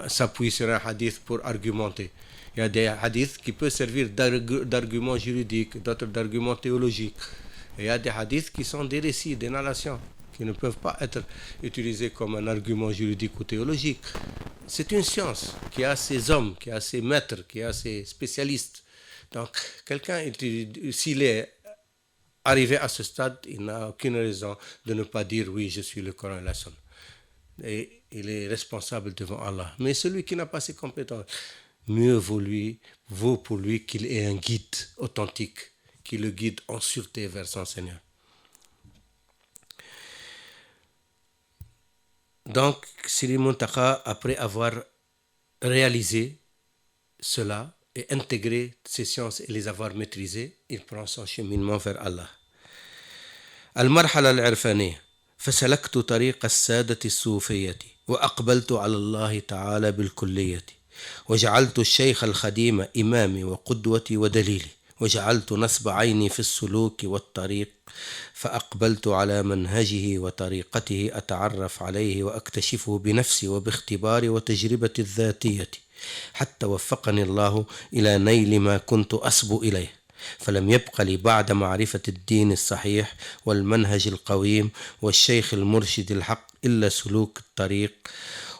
s'appuie sur un hadith pour argumenter. Il y a des hadiths qui peuvent servir d'arguments juridiques, d'autres d'arguments théologiques. Et il y a des hadiths qui sont des récits, des narrations, qui ne peuvent pas être utilisés comme un argument juridique ou théologique. C'est une science qui a ses hommes, qui a ses maîtres, qui a ses spécialistes. Donc, quelqu'un, s'il est arrivé à ce stade, il n'a aucune raison de ne pas dire oui, je suis le Coran et la Sunna. Et il est responsable devant Allah. Mais celui qui n'a pas ces compétences, mieux vaut pour lui qu'il ait un guide authentique qui le guide en sûreté vers son Seigneur. Donc, Sidi Muntaka, après avoir réalisé cela et intégré ces sciences et les avoir maîtrisées, il prend son cheminement vers Allah. المرحلة العرفانية فسلكت طريق السادة الصوفية وأقبلت على الله تعالى بالكلية وجعلت الشيخ الخديم إمامي وقدوتي ودليلي وجعلت نصب عيني في السلوك والطريق فأقبلت على منهجه وطريقته أتعرف عليه وأكتشفه بنفسي وباختباري وتجربة الذاتية حتى وفقني الله إلى نيل ما كنت أصبو إليه فلم يبق لي بعد معرفة الدين الصحيح والمنهج القويم والشيخ المرشد الحق إلا سلوك الطريق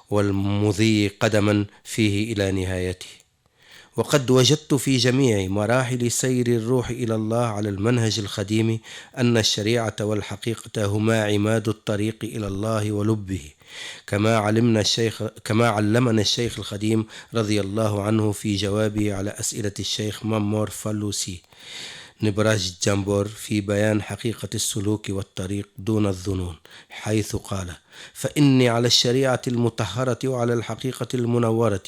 والمضي قدما فيه إلى نهايته وقد وجدت في جميع مراحل سير الروح إلى الله على المنهج الخديم أن الشريعة والحقيقة هما عماد الطريق إلى الله ولبه كما علمنا الشيخ الخديم رضي الله عنه في جوابه على أسئلة الشيخ مامور فالوسي نبراج جامبور في بيان حقيقة السلوك والطريق دون الظنون حيث قال فإني على الشريعة المطهرة وعلى الحقيقة المنورة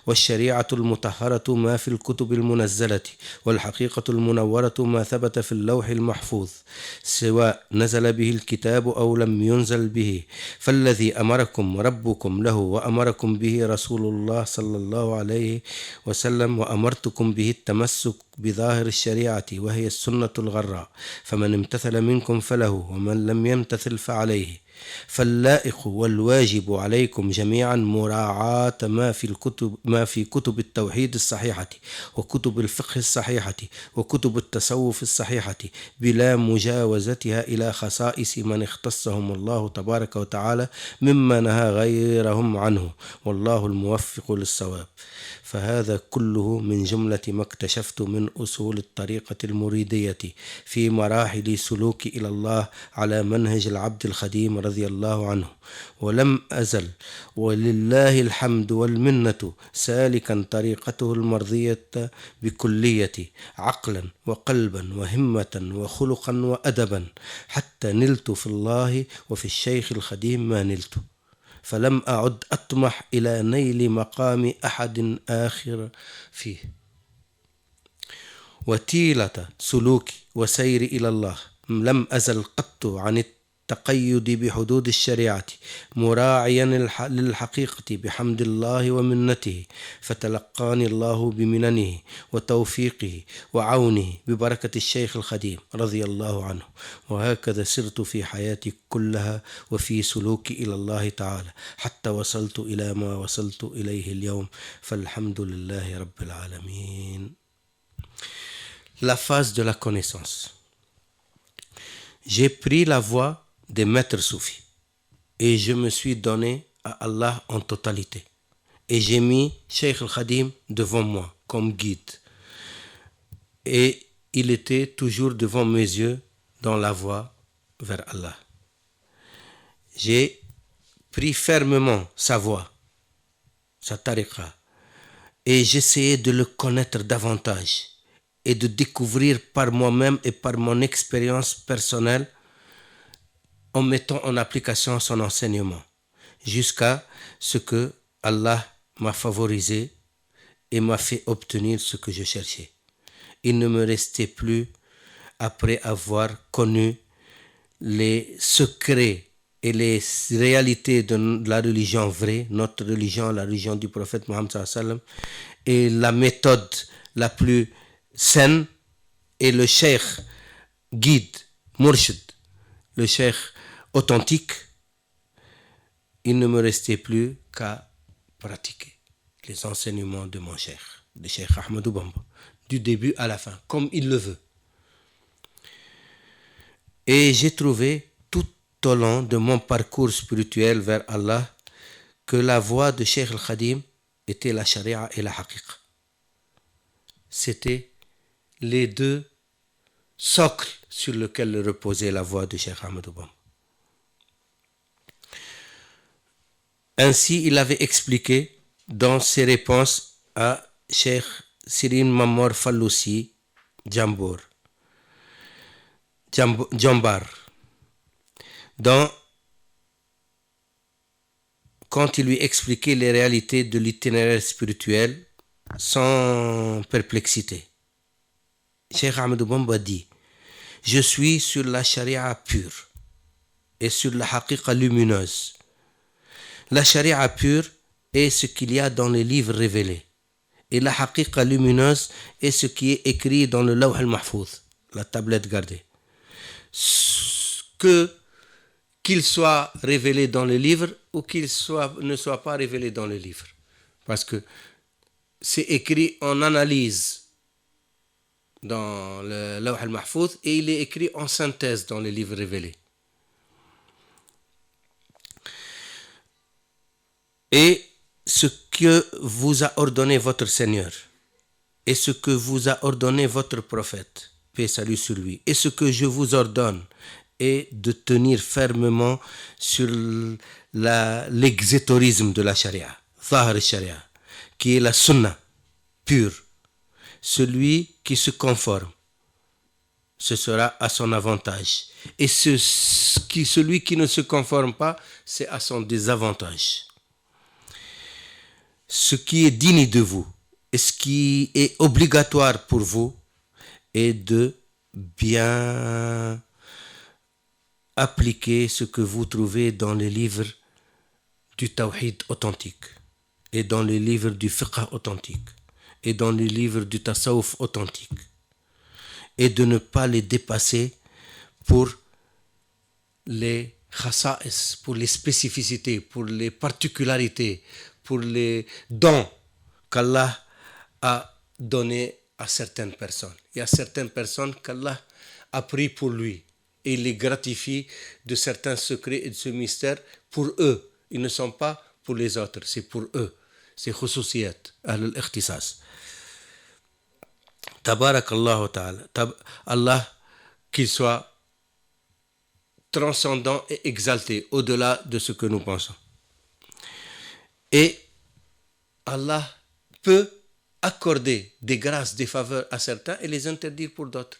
والشريعة المطهرة ما في الكتب المنزلة والحقيقة المنورة ما ثبت في اللوح المحفوظ سواء نزل به الكتاب أو لم ينزل به فالذي أمركم ربكم له وأمركم به رسول الله صلى الله عليه وسلم وأمرتكم به التمسك بظاهر الشريعة وهي السنة الغراء فمن امتثل منكم فله ومن لم يمتثل فعليه فاللائق والواجب عليكم جميعا مراعاة ما في كتب التوحيد الصحيحة وكتب الفقه الصحيحة وكتب التصوف الصحيحة بلا مجاوزتها إلى خصائص من اختصهم الله تبارك وتعالى مما نهى غيرهم عنه والله الموفق للصواب فهذا كله من جملة ما اكتشفت من أصول الطريقة المريدية في مراحل سلوك إلى الله على منهج العبد الخديم رضي الله عنه ولم أزل ولله الحمد والمنة سالكا طريقته المرضية بكلية عقلا وقلبا وهمة وخلقا وأدبا حتى نلت في الله وفي الشيخ الخديم ما نلت فلم أعد أطمح إلى نيل مقام أحد آخر فيه وتيلة سلوكي وسير إلى الله لم أزل قط عن التقيد بحدود الشريعة مراعيا للحقيقة بحمد الله ومنته فتلقاني الله بمننه وتوفيقه وعونه ببركة الشيخ الخديم رضي الله عنه وهكذا سرت في حياتي كلها وفي سلوكي إلى الله تعالى حتى وصلت إلى ما وصلت إليه اليوم فالحمد لله رب العالمين. La phase de la connaissance. J'ai pris la voie des maîtres soufis et je me suis donné à Allah en totalité et j'ai mis Cheikh Al-Khadim devant moi comme guide et il était toujours devant mes yeux dans la voie vers Allah. J'ai pris fermement sa voie, sa tariqa et j'essayais de le connaître davantage et de découvrir par moi-même et par mon expérience personnelle en mettant en application son enseignement jusqu'à ce que Allah m'a favorisé et m'a fait obtenir ce que je cherchais. Il ne me restait plus, après avoir connu les secrets et les réalités de la religion vraie, notre religion, la religion du prophète Mohammed sallallahu alayhi wa sallam, et la méthode la plus saine, et le cheikh guide, murshid, le cheikh authentique, il ne me restait plus qu'à pratiquer les enseignements de mon cheikh, de Cheikh Ahmadou Bamba, du début à la fin, comme il le veut. Et j'ai trouvé tout au long de mon parcours spirituel vers Allah que la voie de Cheikh Al-Khadim était la charia et la haqiqa. C'était les deux socles sur lesquels reposait la voie de Cheikh Ahmadou Bamba. Ainsi, il avait expliqué dans ses réponses à Cheikh Sirin Mamor Falloussi Jambar, quand il lui expliquait les réalités de l'itinéraire spirituel sans perplexité. Cheikh Ahmadou Bamba dit: je suis sur la charia pure et sur la haqiqa lumineuse. La charia pure est ce qu'il y a dans les livres révélés, et la haqiqa lumineuse est ce qui est écrit dans le lawh al-mahfouz, la tablette gardée. Qu'il soit révélé dans le livre ou ne soit pas révélé dans le livre, parce que c'est écrit en analyse dans le lawh al-mahfouz et il est écrit en synthèse dans les livres révélés. Et ce que vous a ordonné votre Seigneur, et ce que vous a ordonné votre prophète, paix et salut sur lui, et ce que je vous ordonne est de tenir fermement sur l'exétorisme de la charia, Zahar al-Sharia, qui est la sunna pure. Celui qui se conforme, ce sera à son avantage. Et celui qui ne se conforme pas, c'est à son désavantage. Ce qui est digne de vous et ce qui est obligatoire pour vous est de bien appliquer ce que vous trouvez dans les livres du tawhid authentique et dans les livres du fiqh authentique et dans les livres du tasawuf authentique, et de ne pas les dépasser pour les khasa'is, pour les spécificités, pour les particularités, pour les dons qu'Allah a donnés à certaines personnes. Il y a certaines personnes qu'Allah a pris pour lui et il les gratifie de certains secrets et de ce mystère pour eux. Ils ne sont pas pour les autres, c'est pour eux. C'est khususiyat, al-ikhtisas. Tabarakallahu ta'ala. Allah, qu'il soit transcendant et exalté au-delà de ce que nous pensons. Et Allah peut accorder des grâces, des faveurs à certains et les interdire pour d'autres.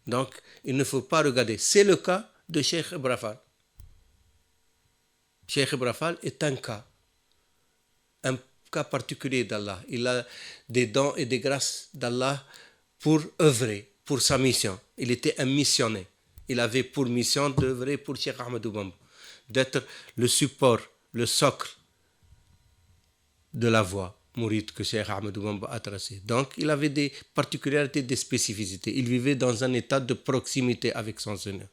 Donc, il ne faut pas regarder. C'est le cas de Cheikh Ibrafal. Cheikh Ibrafal est un cas particulier d'Allah. Il a des dons et des grâces d'Allah pour œuvrer, pour sa mission. Il était un missionnaire. Il avait pour mission d'œuvrer pour Cheikh Ahmadou Bamba, d'être le support, le socle de la voie mouride que Cheikh Ahmadou Bamba a tracée. Donc, il avait des particularités, des spécificités. Il vivait dans un état de proximité avec son Seigneur.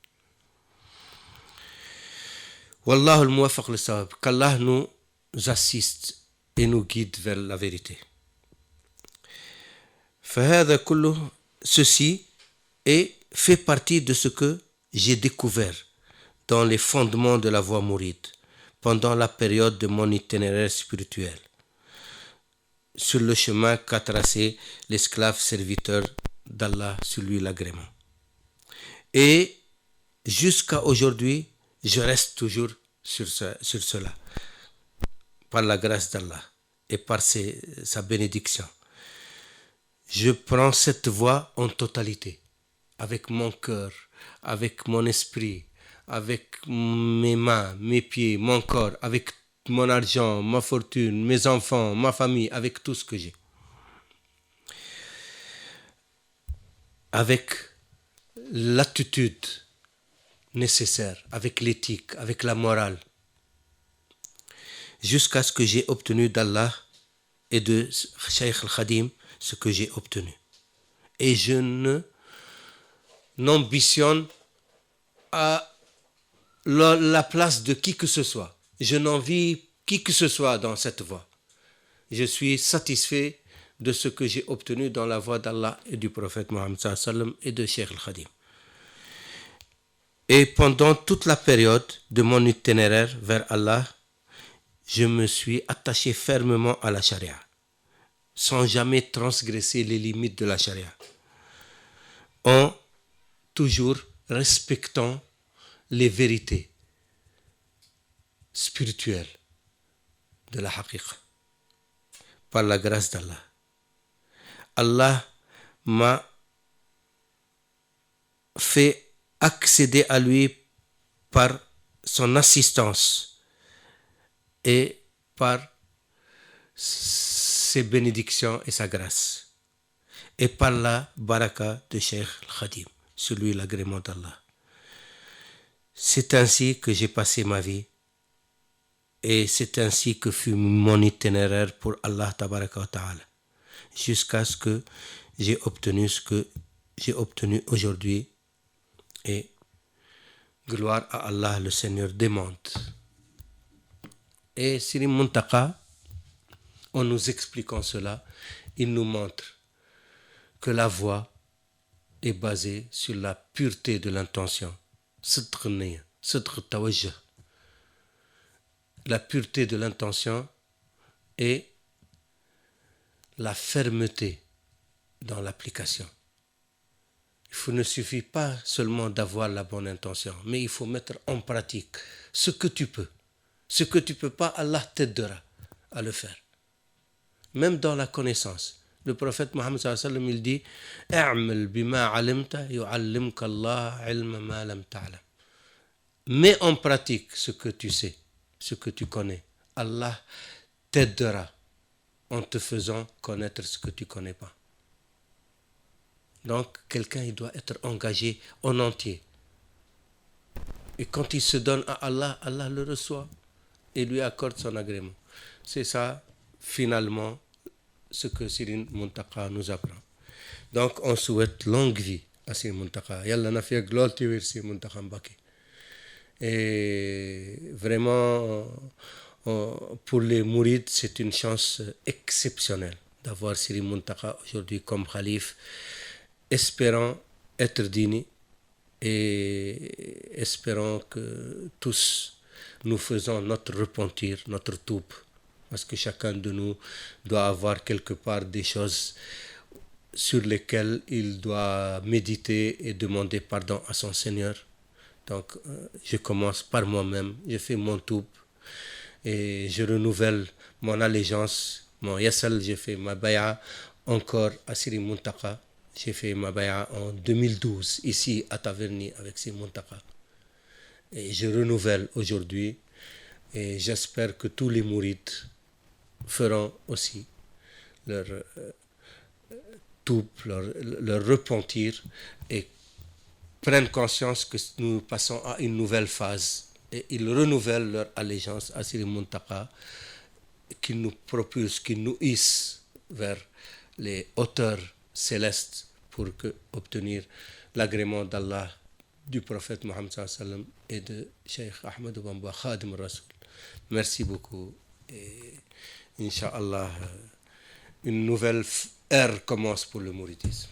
Wallahu al-muwafaq lis-sawab. Qu'Allah nous assiste et nous guide vers la vérité. فهذا كله, ceci fait partie de ce que j'ai découvert dans les fondements de la voie mouride pendant la période de mon itinéraire spirituel, sur le chemin qu'a tracé l'esclave serviteur d'Allah, sur lui l'agrément. Et jusqu'à aujourd'hui, je reste toujours sur cela, par la grâce d'Allah et par sa bénédiction. Je prends cette voie en totalité, avec mon cœur, avec mon esprit, avec mes mains, mes pieds, mon corps, avec mon argent, ma fortune, mes enfants, ma famille, avec tout ce que j'ai. Avec l'attitude nécessaire, avec l'éthique, avec la morale, jusqu'à ce que j'ai obtenu d'Allah et de Cheikh Al-Khadim ce que j'ai obtenu. Et je n'ambitionne à la place de qui que ce soit. Je n'envie qui que ce soit dans cette voie. Je suis satisfait de ce que j'ai obtenu dans la voie d'Allah et du prophète Mohammed sallallahu alayhi wa sallam et de Cheikh Al-Khadim. Et pendant toute la période de mon itinéraire vers Allah, je me suis attaché fermement à la charia, sans jamais transgresser les limites de la charia, en toujours respectant les vérités spirituelles de la haqiqa, par la grâce d'Allah. Allah m'a fait accéder à lui par son assistance et par ses bénédictions et sa grâce, et par la baraka de Cheikh Al-Khadim, sur lui l'agrément d'Allah. C'est ainsi que j'ai passé ma vie, et c'est ainsi que fut mon itinéraire pour Allah tabaraka wa ta'ala, jusqu'à ce que j'ai obtenu ce que j'ai obtenu aujourd'hui, et gloire à Allah le Seigneur des mondes. Et Siri Muntaka, en nous expliquant cela, il nous montre que la voie est basée sur la pureté de l'intention, la pureté de l'intention et la fermeté dans l'application. Il ne suffit pas seulement d'avoir la bonne intention, mais il faut mettre en pratique ce que tu peux. Ce que tu ne peux pas, Allah t'aidera à le faire. Même dans la connaissance. Le prophète Mohammed sallallahu alayhi wa sallam, il dit « I'mal bima alimta yu'allimka Allah ilma ma lam ta'lam » Mets en pratique ce que tu sais, ce que tu connais. Allah t'aidera en te faisant connaître ce que tu ne connais pas. Donc, quelqu'un il doit être engagé en entier. Et quand il se donne à Allah, Allah le reçoit et lui accorde son agrément. C'est ça, finalement, ce que Siri Muntaka nous apprend. Donc, on souhaite longue vie à Siri Muntaka. Yalla na fiya glol tiwir Siri Muntaka Mbaki. Et vraiment, pour les mourides, c'est une chance exceptionnelle d'avoir Siri Muntaka aujourd'hui comme khalife, espérant être digne et espérant que tous nous faisons notre repentir, notre toub, parce que chacun de nous doit avoir quelque part des choses sur lesquelles il doit méditer et demander pardon à son Seigneur. Donc, je commence par moi-même, je fais mon toub et je renouvelle mon allégeance, mon yassal, j'ai fait ma baya encore à Siri Muntaka. J'ai fait ma baya en 2012, ici à Taverny avec Siri Muntaka. Et je renouvelle aujourd'hui et j'espère que tous les mourides feront aussi leur leur repentir et prennent conscience que nous passons à une nouvelle phase. Et ils renouvellent leur allégeance à Siri Muntaka, qui nous propulse, qui nous hisse vers les hauteurs célestes pour obtenir l'agrément d'Allah, du prophète Mohammed sallallahu alayhi wa sallam et de Cheikh Ahmadou Bamba Khadim Rasoul. Merci beaucoup et Inch'Allah, une nouvelle ère commence pour le mouridisme.